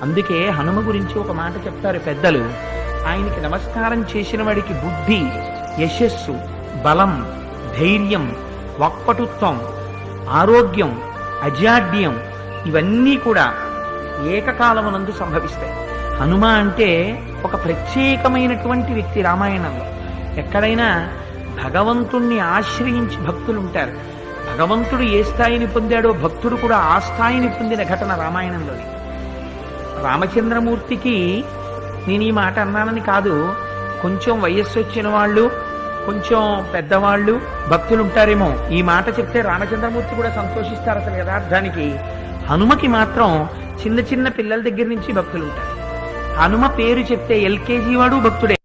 అందుకే హనుమ గురించి ఒక మాట చెప్తారు పెద్దలు. ఆయనకి నమస్కారం చేసిన వాడికి బుద్ధి, యశస్సు, బలం, ధైర్యం, వాక్పటుత్వం, ఆరోగ్యం, అజాడ్యం ఇవన్నీ కూడా ఏకకాలమునందు సంభవిస్తాయి. హనుమ అంటే ఒక ప్రత్యేకమైనటువంటి వ్యక్తి. రామాయణంలో ఎక్కడైనా భగవంతుణ్ణి ఆశ్రయించి భక్తులు ఉంటారు. భగవంతుడు ఏ స్థాయిని పొందాడో భక్తుడు కూడా ఆ స్థాయిని పొందిన ఘటన రామాయణంలోని. రామచంద్రమూర్తికి నేను ఈ మాట అన్నానని కాదు, కొంచెం వయస్సు వచ్చిన వాళ్ళు, కొంచెం పెద్దవాళ్ళు భక్తులు ఉంటారేమో. ఈ మాట చెప్తే రామచంద్రమూర్తి కూడా సంతోషిస్తారు. అసలు యథార్థానికి హనుమకి మాత్రం చిన్న చిన్న పిల్లల దగ్గర నుంచి భక్తులు ఉంటారు. హనుమ పేరు చెప్తే ఎల్కేజీ వాడు భక్తుడే.